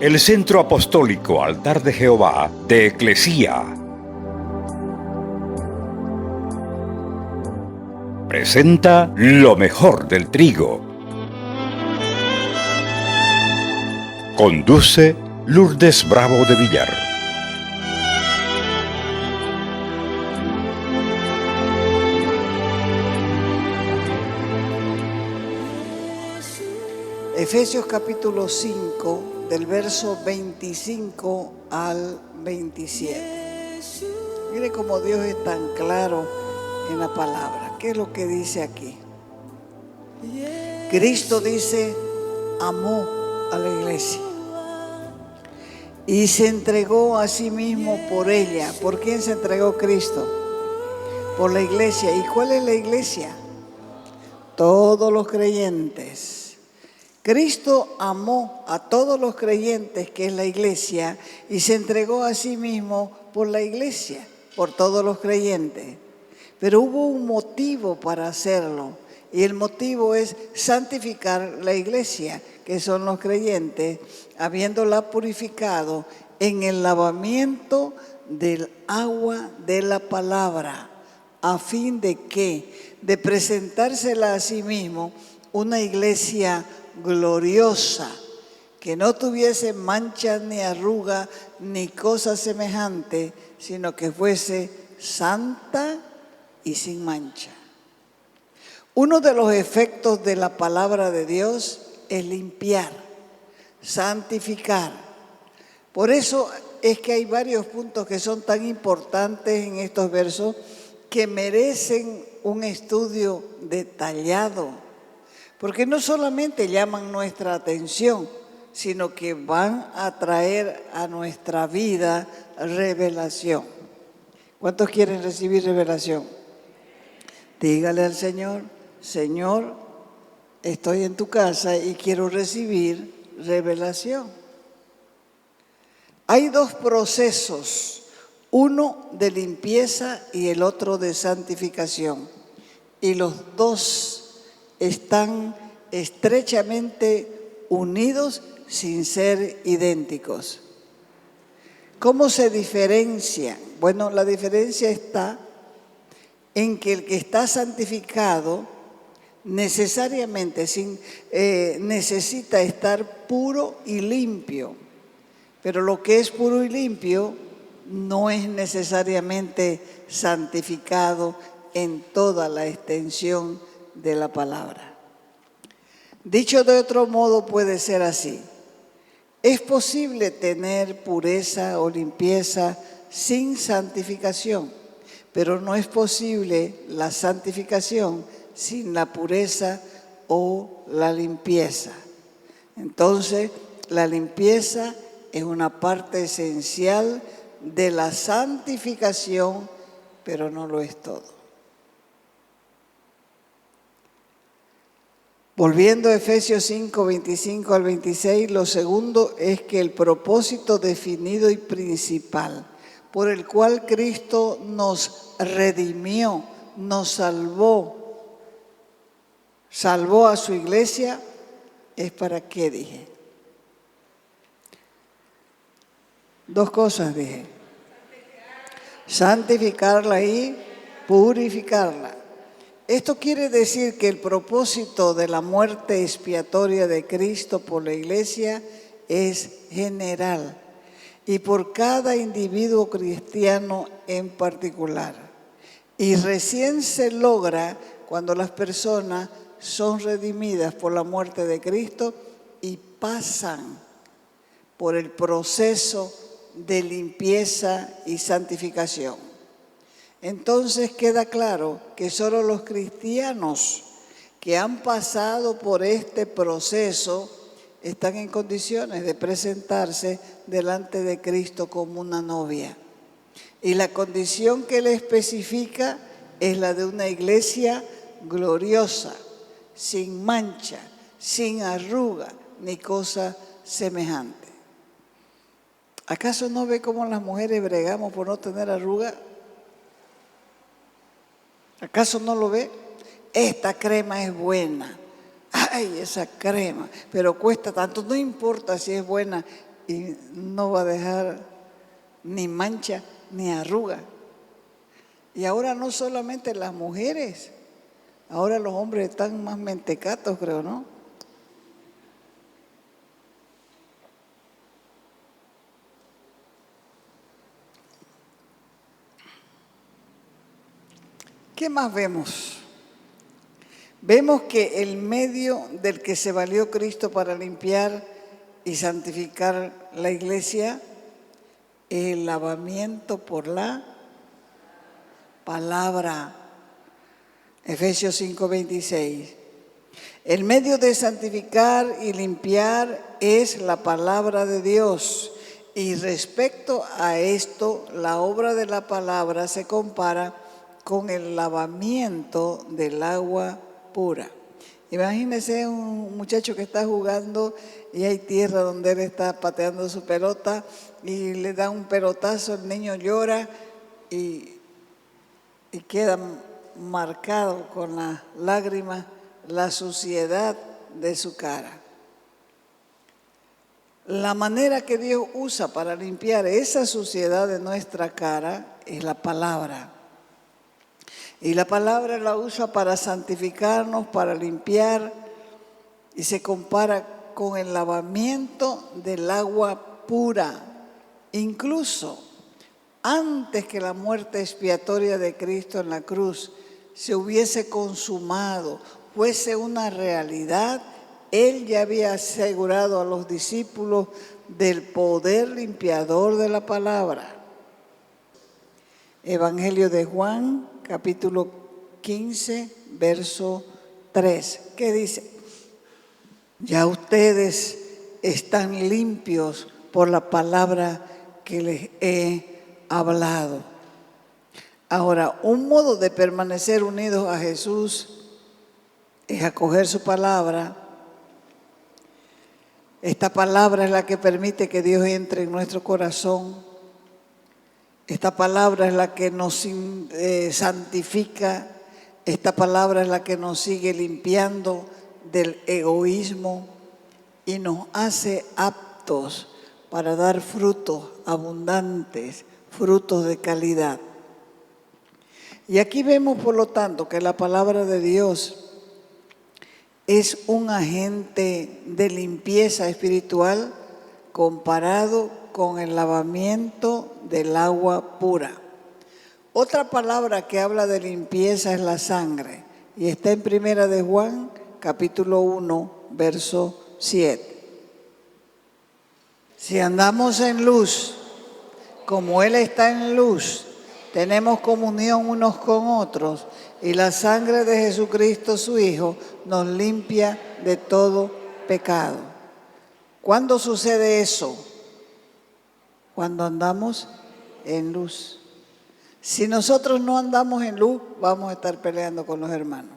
el Centro Apostólico Altar de Jehová de Eclesía presenta lo mejor del trigo. Conduce Lourdes Bravo de Villar. Efesios capítulo 5, del verso 25 al 27. Mire cómo Dios es tan claro en la palabra. ¿Qué es lo que dice aquí? Cristo dice, amó a la iglesia y se entregó a sí mismo por ella. ¿Por quién se entregó Cristo? Por la iglesia. ¿Y cuál es la iglesia? Todos los creyentes. Cristo amó a todos los creyentes, que es la iglesia, y se entregó a sí mismo por la iglesia, por todos los creyentes. Pero hubo un motivo para hacerlo, y el motivo es santificar la iglesia, que son los creyentes, habiéndola purificado en el lavamiento del agua de la palabra, a fin de que, de presentársela a sí mismo, una iglesia gloriosa, que no tuviese mancha ni arruga ni cosa semejante, sino que fuese santa y sin mancha. Uno de los efectos de la palabra de Dios es limpiar, santificar. Por eso es que hay varios puntos que son tan importantes en estos versos que merecen un estudio detallado. Porque no solamente llaman nuestra atención, sino que van a traer a nuestra vida revelación. ¿Cuántos quieren recibir revelación? Dígale al Señor, Señor, estoy en tu casa y quiero recibir revelación. Hay dos procesos, uno de limpieza y el otro de santificación. Y los dos están estrechamente unidos sin ser idénticos. ¿Cómo se diferencian? Bueno, la diferencia está en que el que está santificado necesariamente necesita estar puro y limpio, pero lo que es puro y limpio no es necesariamente santificado en toda la extensión de la palabra. Dicho de otro modo, puede ser así. Es posible tener pureza o limpieza sin santificación, pero no es posible la santificación sin la pureza o la limpieza. Entonces, la limpieza es una parte esencial de la santificación, pero no lo es todo. Volviendo a Efesios 5, 25 al 26, lo segundo es que el propósito definido y principal por el cual Cristo nos redimió, nos salvó a su iglesia, es para qué, dije. Dos cosas dije. Santificarla y purificarla. Esto quiere decir que el propósito de la muerte expiatoria de Cristo por la iglesia es general y por cada individuo cristiano en particular. Y recién se logra cuando las personas son redimidas por la muerte de Cristo y pasan por el proceso de limpieza y santificación. Entonces queda claro que solo los cristianos que han pasado por este proceso están en condiciones de presentarse delante de Cristo como una novia. Y la condición que Él especifica es la de una iglesia gloriosa, sin mancha, sin arruga, ni cosa semejante. ¿Acaso no ve cómo las mujeres bregamos por no tener arruga? ¿Acaso no lo ve? Esta crema es buena. Ay, esa crema, pero cuesta tanto. No importa si es buena, y no va a dejar ni mancha ni arruga. Y ahora no solamente las mujeres, ahora los hombres están más mentecatos, creo, ¿no? ¿Qué más vemos? Vemos que el medio del que se valió Cristo para limpiar y santificar la iglesia es el lavamiento por la palabra. Efesios 5:26. El medio de santificar y limpiar es la palabra de Dios. Y respecto a esto, la obra de la palabra se compara con el lavamiento del agua pura. Imagínese un muchacho que está jugando y hay tierra donde él está pateando su pelota y le da un pelotazo, el niño llora y queda marcado con las lágrimas la suciedad de su cara. La manera que Dios usa para limpiar esa suciedad de nuestra cara es la palabra. Y la palabra la usa para santificarnos, para limpiar, y se compara con el lavamiento del agua pura. Incluso antes que la muerte expiatoria de Cristo en la cruz se hubiese consumado, fuese una realidad, Él ya había asegurado a los discípulos del poder limpiador de la palabra. Evangelio de Juan, capítulo 15, verso 3. ¿Qué dice? Ya ustedes están limpios por la palabra que les he hablado. Ahora, un modo de permanecer unidos a Jesús es acoger su palabra. Esta palabra es la que permite que Dios entre en nuestro corazón. Esta palabra es la que nos santifica. Esta palabra es la que nos sigue limpiando del egoísmo y nos hace aptos para dar frutos abundantes, frutos de calidad. Y aquí vemos, por lo tanto, que la palabra de Dios es un agente de limpieza espiritual comparado con el lavamiento del agua pura. Otra palabra que habla de limpieza es la sangre, y está en Primera de Juan, capítulo 1, verso 7. Si andamos en luz, como Él está en luz, tenemos comunión unos con otros, y la sangre de Jesucristo, su Hijo, nos limpia de todo pecado. ¿Cuándo sucede eso? Cuando andamos en luz. Si nosotros no andamos en luz, vamos a estar peleando con los hermanos.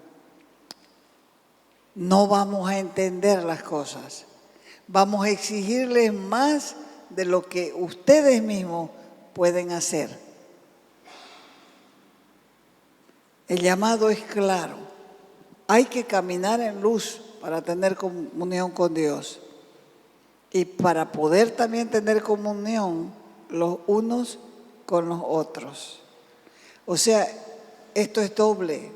No vamos a entender las cosas. Vamos a exigirles más de lo que ustedes mismos pueden hacer. El llamado es claro. Hay que caminar en luz para tener comunión con Dios. Y para poder también tener comunión los unos con los otros. O sea, esto es doble.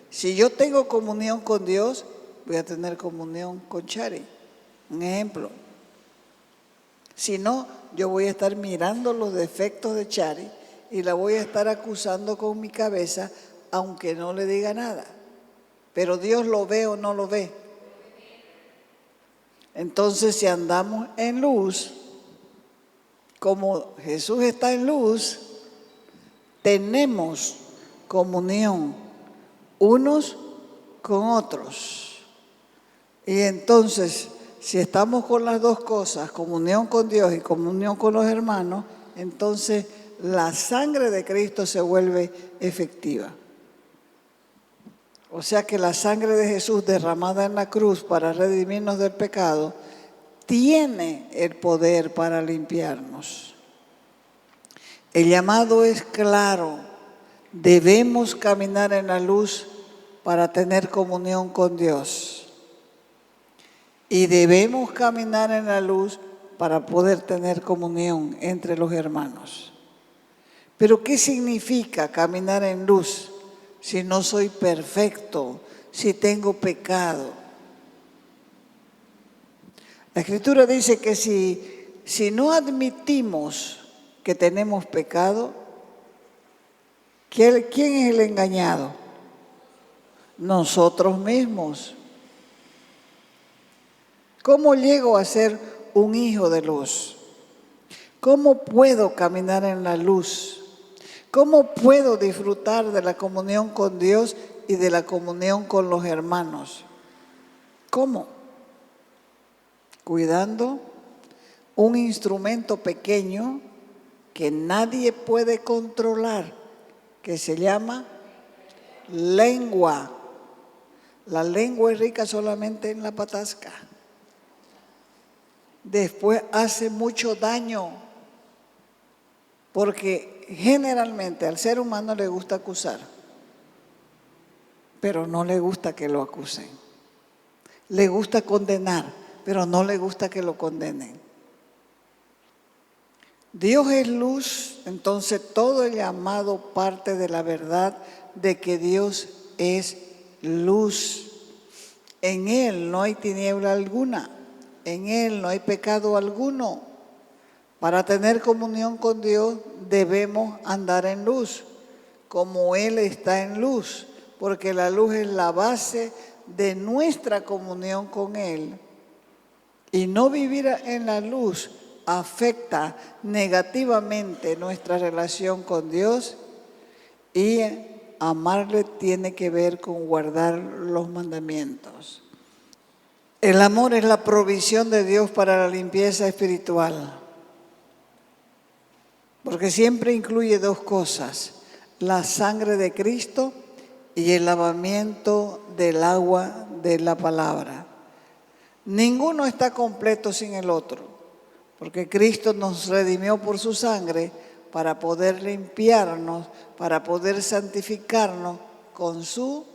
Si yo tengo comunión con Dios, voy a tener comunión con Chari. Un ejemplo. Si no, yo voy a estar mirando los defectos de Chari y la voy a estar acusando con mi cabeza, aunque no le diga nada. Pero Dios lo ve o no lo ve. Entonces, si andamos en luz, como Jesús está en luz, tenemos comunión unos con otros. Y entonces, si estamos con las dos cosas, comunión con Dios y comunión con los hermanos, entonces la sangre de Cristo se vuelve efectiva. O sea que la sangre de Jesús derramada en la cruz para redimirnos del pecado tiene el poder para limpiarnos. El llamado es claro. Debemos caminar en la luz para tener comunión con Dios. Y debemos caminar en la luz para poder tener comunión entre los hermanos. Pero ¿qué significa caminar en luz si no soy perfecto, si tengo pecado? La Escritura dice que si no admitimos que tenemos pecado, ¿quién es el engañado? Nosotros mismos. ¿Cómo llego a ser un hijo de luz? ¿Cómo puedo caminar en la luz? ¿Cómo puedo disfrutar de la comunión con Dios y de la comunión con los hermanos? ¿Cómo? Cuidando un instrumento pequeño que nadie puede controlar, que se llama lengua. La lengua es rica solamente en la patasca. Después hace mucho daño, porque generalmente al ser humano le gusta acusar, pero no le gusta que lo acusen. Le gusta condenar, pero no le gusta que lo condenen. Dios es luz, entonces todo el llamado parte de la verdad de que Dios es luz. En Él no hay tiniebla alguna, en Él no hay pecado alguno. Para tener comunión con Dios debemos andar en luz, como Él está en luz, porque la luz es la base de nuestra comunión con Él. Y no vivir en la luz afecta negativamente nuestra relación con Dios, y amarle tiene que ver con guardar los mandamientos. El amor es la provisión de Dios para la limpieza espiritual, porque siempre incluye dos cosas: la sangre de Cristo y el lavamiento del agua de la palabra. Ninguno está completo sin el otro, porque Cristo nos redimió por su sangre para poder limpiarnos, para poder santificarnos con su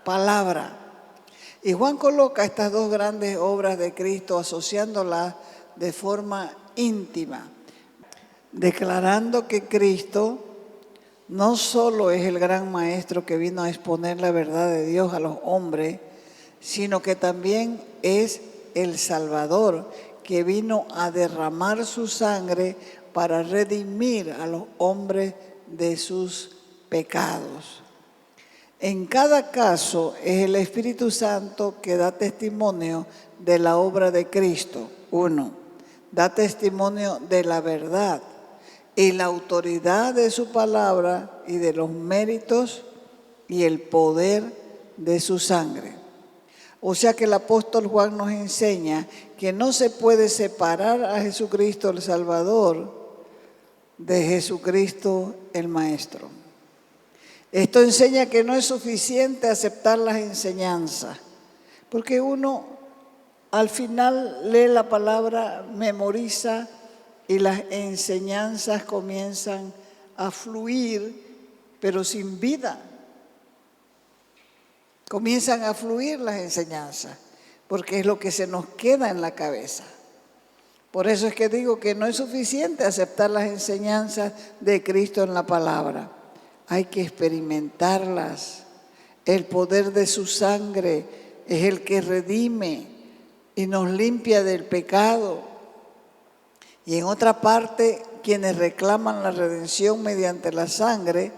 palabra. Y Juan coloca estas dos grandes obras de Cristo asociándolas de forma íntima, declarando que Cristo no solo es el gran maestro que vino a exponer la verdad de Dios a los hombres, sino que también es el Salvador que vino a derramar su sangre para redimir a los hombres de sus pecados. En cada caso es el Espíritu Santo que da testimonio de la obra de Cristo. Uno, da testimonio de la verdad y la autoridad de su palabra y de los méritos y el poder de su sangre. O sea que el apóstol Juan nos enseña que no se puede separar a Jesucristo el Salvador de Jesucristo el Maestro. Esto enseña que no es suficiente aceptar las enseñanzas, porque uno al final lee la palabra, memoriza y las enseñanzas comienzan a fluir, pero sin vida. Comienzan a fluir las enseñanzas, porque es lo que se nos queda en la cabeza. Por eso es que digo que no es suficiente aceptar las enseñanzas de Cristo en la palabra. Hay que experimentarlas. El poder de su sangre es el que redime y nos limpia del pecado. Y en otra parte, quienes reclaman la redención mediante la sangre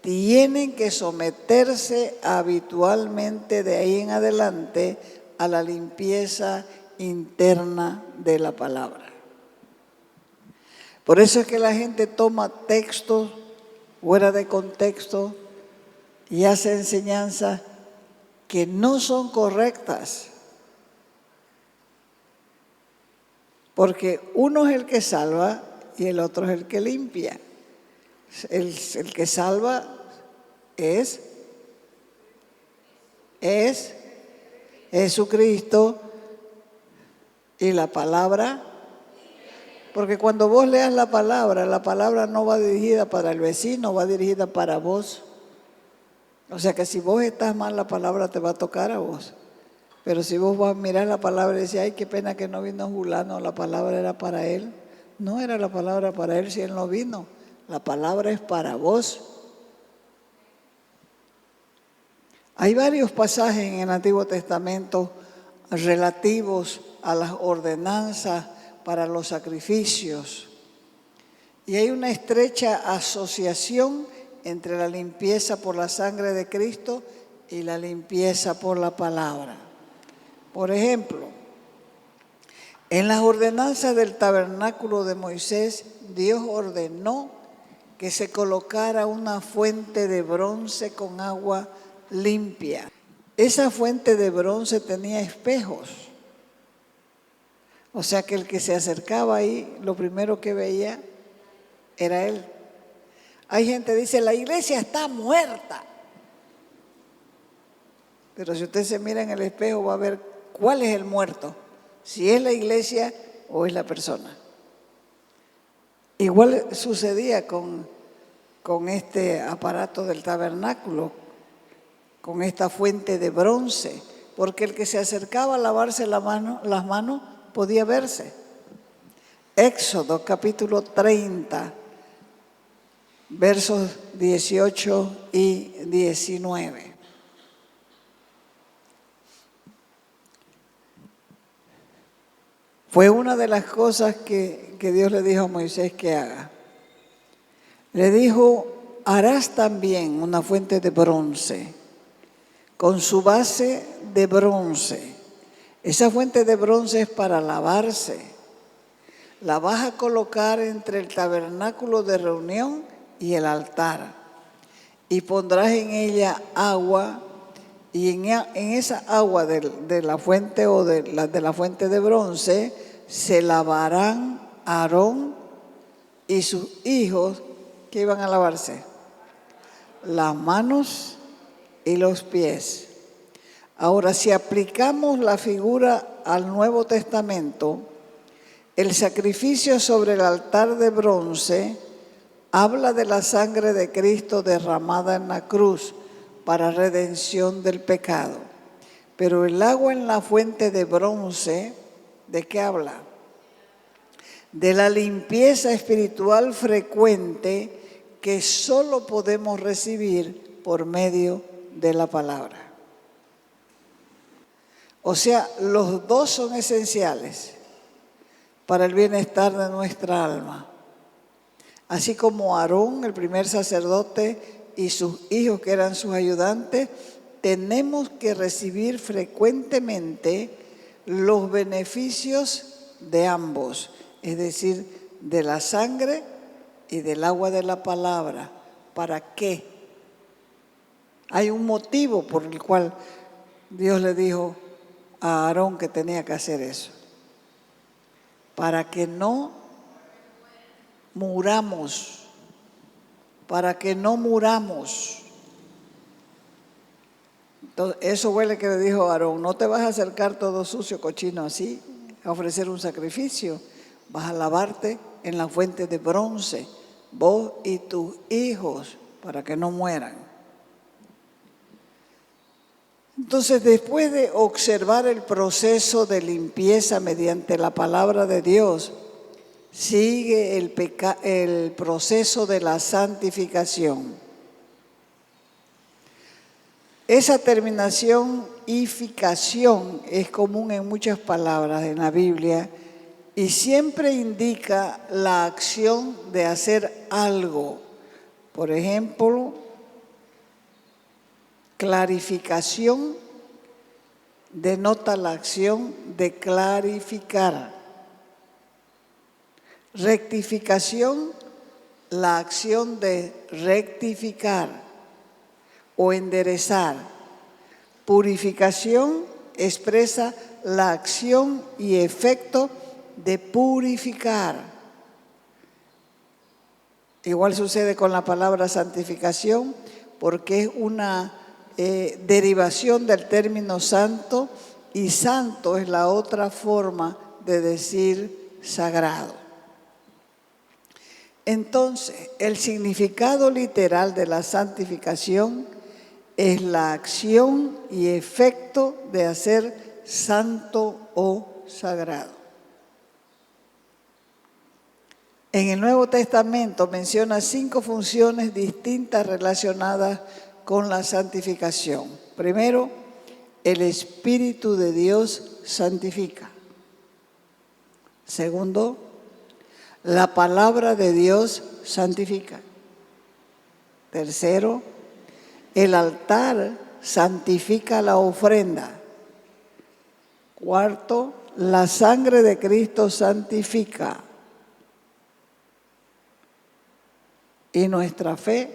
tienen que someterse habitualmente de ahí en adelante a la limpieza interna de la palabra. Por eso es que la gente toma textos fuera de contexto y hace enseñanzas que no son correctas. Porque uno es el que salva y el otro es el que limpia. El que salva es Jesucristo y la palabra. Porque cuando vos leas la palabra no va dirigida para el vecino, va dirigida para vos. O sea que si vos estás mal, la palabra te va a tocar a vos. Pero si vos vas a mirar la palabra y decís, ay, qué pena que no vino Julano, la palabra era para él. No era la palabra para él si él no vino. La palabra es para vos. Hay varios pasajes en el Antiguo Testamento relativos a las ordenanzas para los sacrificios. Y hay una estrecha asociación entre la limpieza por la sangre de Cristo y la limpieza por la palabra. Por ejemplo, en las ordenanzas del tabernáculo de Moisés, Dios ordenó que se colocara una fuente de bronce con agua limpia. Esa fuente de bronce tenía espejos. O sea que el que se acercaba ahí, lo primero que veía era él. Hay gente que dice, la iglesia está muerta. Pero si usted se mira en el espejo va a ver cuál es el muerto. Si es la iglesia o es la persona. Igual sucedía con este aparato del tabernáculo, con esta fuente de bronce, porque el que se acercaba a lavarse las manos podía verse. Éxodo capítulo 30, versos 18 y 19. Fue una de las cosas que Dios le dijo a Moisés que haga. Le dijo, harás también una fuente de bronce, con su base de bronce. Esa fuente de bronce es para lavarse. La vas a colocar entre el tabernáculo de reunión y el altar. Y pondrás en ella agua, y en esa agua de la fuente o de la fuente de bronce se lavarán Aarón y sus hijos que iban a lavarse las manos y los pies. Ahora, si aplicamos la figura al Nuevo Testamento, el sacrificio sobre el altar de bronce habla de la sangre de Cristo derramada en la cruz para redención del pecado. Pero el agua en la fuente de bronce, ¿de qué habla? De la limpieza espiritual frecuente que solo podemos recibir por medio de la palabra. O sea, los dos son esenciales para el bienestar de nuestra alma. Así como Aarón, el primer sacerdote, y sus hijos que eran sus ayudantes, tenemos que recibir frecuentemente los beneficios de ambos, es decir, de la sangre y del agua de la palabra. ¿Para qué? Hay un motivo por el cual Dios le dijo a Aarón que tenía que hacer eso. Para que no muramos. Para que no muramos. Entonces, eso fue lo que le dijo a Aarón, no te vas a acercar todo sucio, cochino así, a ofrecer un sacrificio. Vas a lavarte en la fuente de bronce, vos y tus hijos, para que no mueran. Entonces, después de observar el proceso de limpieza mediante la palabra de Dios, sigue el proceso de la santificación. Esa terminación, ificación, es común en muchas palabras en la Biblia y siempre indica la acción de hacer algo. Por ejemplo, clarificación denota la acción de clarificar. Rectificación, la acción de rectificar o enderezar. Purificación expresa la acción y efecto de purificar. Igual sucede con la palabra santificación, porque es una derivación del término santo, y santo es la otra forma de decir sagrado. Entonces, el significado literal de la santificación es la acción y efecto de hacer santo o sagrado. En el Nuevo Testamento menciona 5 funciones distintas relacionadas con la santificación. Primero, el Espíritu de Dios santifica. Segundo, la palabra de Dios santifica. Tercero, el altar santifica la ofrenda. Cuarto, la sangre de Cristo santifica. Y nuestra fe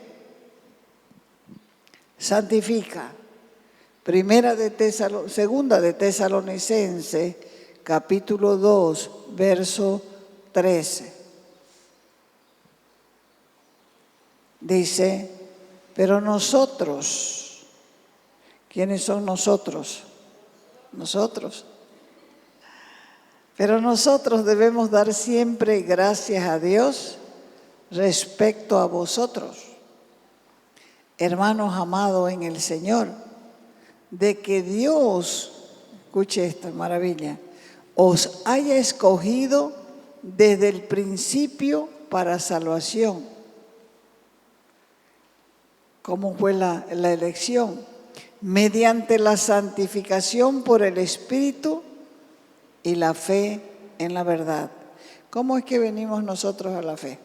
santifica. Segunda de Tesalonicenses, capítulo 2, verso 13. Dice, pero nosotros, ¿quiénes son nosotros? Nosotros. Pero nosotros debemos dar siempre gracias a Dios respecto a vosotros, hermanos amados en el Señor, de que Dios, escuche esta maravilla, os haya escogido desde el principio para salvación. ¿Cómo fue la elección? Mediante la santificación por el Espíritu y la fe en la verdad. ¿Cómo es que venimos nosotros a la fe?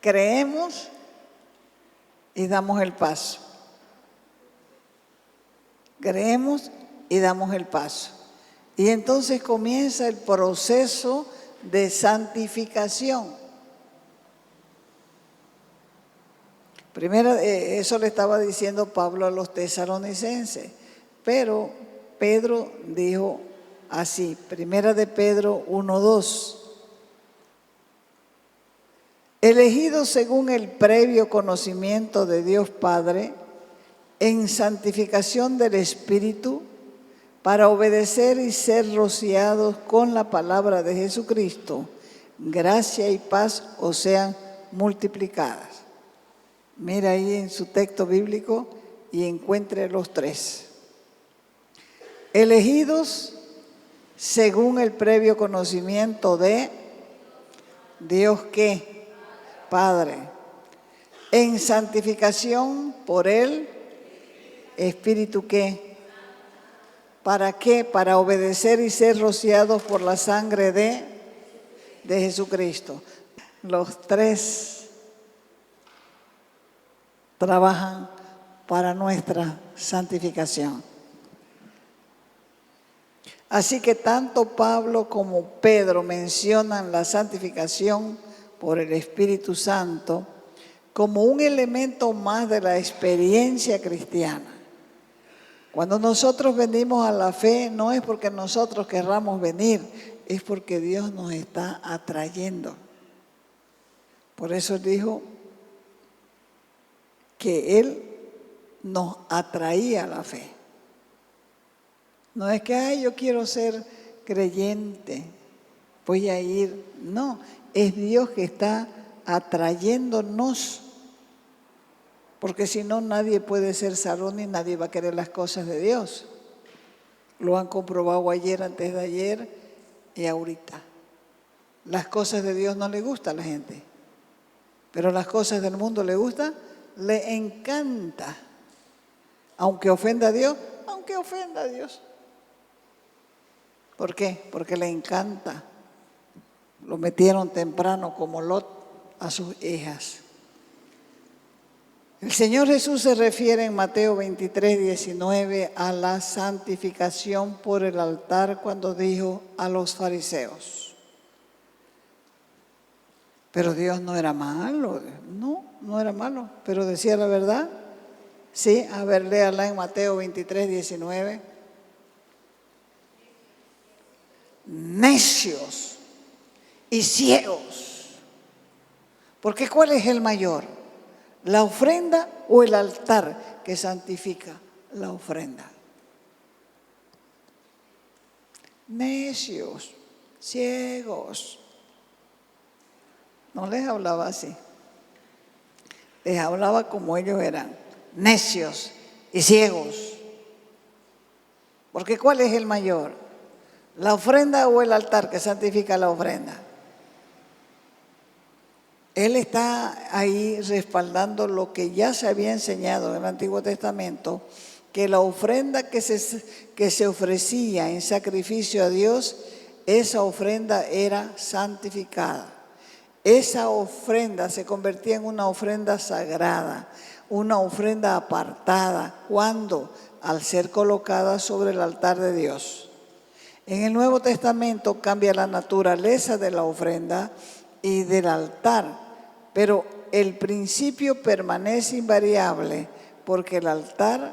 Creemos y damos el paso. Creemos y damos el paso. Y entonces comienza el proceso de santificación. Primero, eso le estaba diciendo Pablo a los tesalonicenses, pero Pedro dijo así, Primera de Pedro 1:2. Elegidos según el previo conocimiento de Dios Padre, en santificación del Espíritu, para obedecer y ser rociados con la palabra de Jesucristo, gracia y paz os sean multiplicadas. Mira ahí en su texto bíblico y encuentre los 3. Elegidos según el previo conocimiento de Dios, ¿qué? Padre. En santificación por el Espíritu, ¿qué? ¿Para qué? Para obedecer y ser rociados por la sangre de Jesucristo. Los 3 trabajan para nuestra santificación. Así que tanto Pablo como Pedro mencionan la santificación por el Espíritu Santo como un elemento más de la experiencia cristiana. Cuando nosotros venimos a la fe, no es porque nosotros querramos venir, es porque Dios nos está atrayendo. Por eso dijo que Él nos atraía a la fe. No es que, yo quiero ser creyente, voy a ir. No, es Dios que está atrayéndonos. Porque si no, nadie puede ser salvo ni nadie va a querer las cosas de Dios. Lo han comprobado ayer, antes de ayer y ahorita. Las cosas de Dios no le gustan a la gente, pero las cosas del mundo le gustan, le encanta. Aunque ofenda a Dios, aunque ofenda a Dios. ¿Por qué? Porque le encanta. Lo metieron temprano como Lot a sus hijas. El Señor Jesús se refiere en Mateo 23:19 a la santificación por el altar cuando dijo a los fariseos. Pero Dios no era malo, no era malo, pero decía la verdad. Sí, a ver, léala en Mateo 23:19. Necios y ciegos. Porque ¿cuál es el mayor? ¿La ofrenda o el altar que santifica la ofrenda? Necios, ciegos. No les hablaba así. Les hablaba como ellos eran, necios y ciegos. Porque ¿cuál es el mayor? ¿La ofrenda o el altar que santifica la ofrenda? Él está ahí respaldando lo que ya se había enseñado en el Antiguo Testamento, que la ofrenda que se ofrecía en sacrificio a Dios, esa ofrenda era santificada. Esa ofrenda se convertía en una ofrenda sagrada, una ofrenda apartada, cuando al ser colocada sobre el altar de Dios. En el Nuevo Testamento cambia la naturaleza de la ofrenda y del altar, pero el principio permanece invariable porque el altar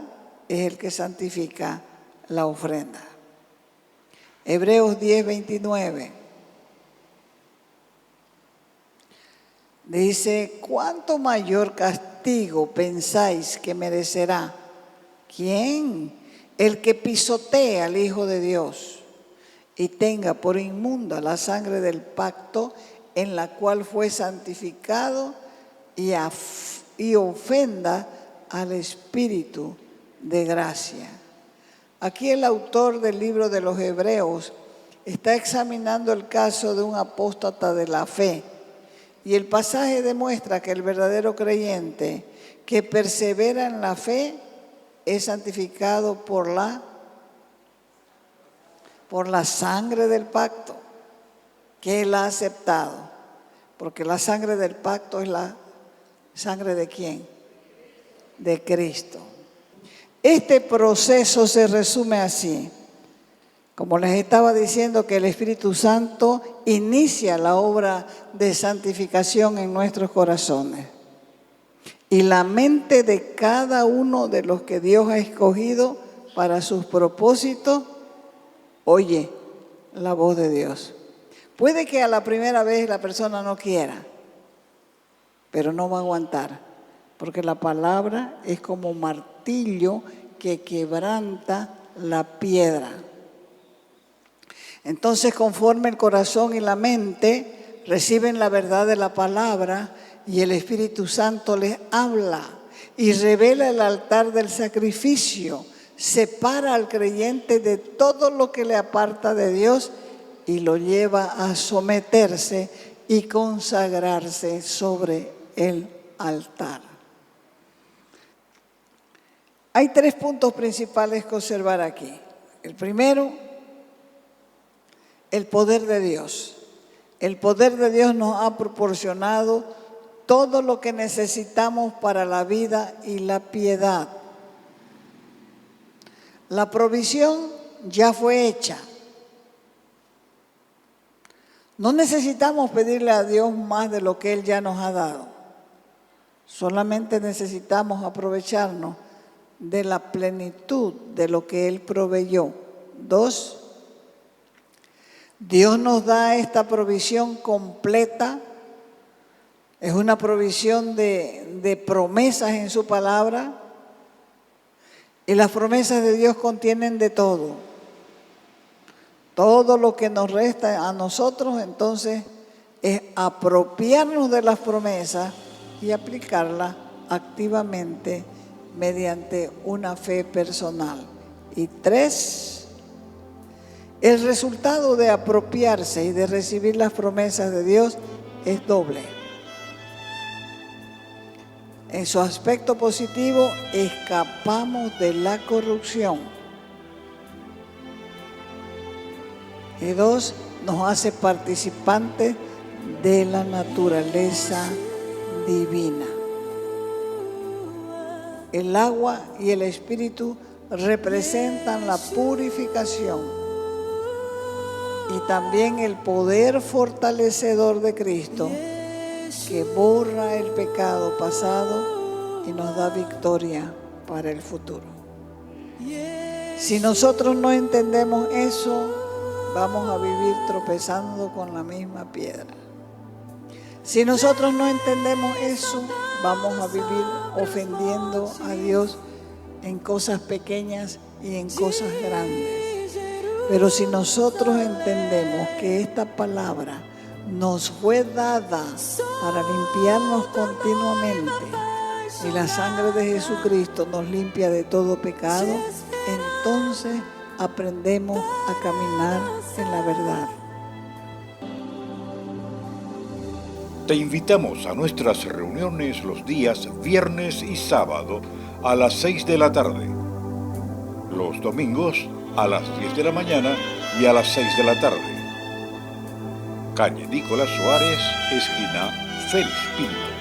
es el que santifica la ofrenda. Hebreos 10:29 dice: ¿cuánto mayor castigo pensáis que merecerá? ¿Quién? El que pisotee al Hijo de Dios y tenga por inmunda la sangre del pacto en la cual fue santificado y ofenda al Espíritu de gracia. Aquí el autor del libro de los Hebreos está examinando el caso de un apóstata de la fe, y el pasaje demuestra que el verdadero creyente que persevera en la fe es santificado por la sangre del pacto que él ha aceptado, porque la sangre del pacto es la sangre ¿de quién? De Cristo. Este proceso se resume así, como les estaba diciendo, que el Espíritu Santo inicia la obra de santificación en nuestros corazones, y la mente de cada uno de los que Dios ha escogido para sus propósitos oye la voz de Dios. Puede que a la primera vez la persona no quiera, pero no va a aguantar, porque la palabra es como martillo que quebranta la piedra. Entonces, conforme el corazón y la mente reciben la verdad de la palabra, y el Espíritu Santo les habla y revela el altar del sacrificio, separa al creyente de todo lo que le aparta de Dios y lo lleva a someterse y consagrarse sobre el altar. Hay 3 puntos principales que observar aquí. El primero, el poder de Dios. El poder de Dios nos ha proporcionado todo lo que necesitamos para la vida y la piedad. La provisión ya fue hecha. No necesitamos pedirle a Dios más de lo que Él ya nos ha dado. Solamente necesitamos aprovecharnos de la plenitud de lo que Él proveyó. 2, Dios nos da esta provisión completa. Es una provisión de promesas en su palabra. Y las promesas de Dios contienen de todo. Todo lo que nos resta a nosotros entonces es apropiarnos de las promesas y aplicarlas activamente mediante una fe personal. Y 3, el resultado de apropiarse y de recibir las promesas de Dios es doble. En su aspecto positivo, escapamos de la corrupción. Y 2, nos hace participantes de la naturaleza divina. El agua y el Espíritu representan la purificación y también el poder fortalecedor de Cristo, que borra el pecado pasado y nos da victoria para el futuro. Si nosotros no entendemos eso, vamos a vivir tropezando con la misma piedra. Si nosotros no entendemos eso, vamos a vivir ofendiendo a Dios en cosas pequeñas y en cosas grandes. Pero si nosotros entendemos que esta palabra nos fue dada para limpiarnos continuamente, y la sangre de Jesucristo nos limpia de todo pecado, entonces aprendemos a caminar en la verdad. Te invitamos a nuestras reuniones los días viernes y sábado a las 6 de la tarde. Los domingos a las 10 de la mañana y a las 6 de la tarde. Calle Nicolás Suárez, esquina Félix Pinto.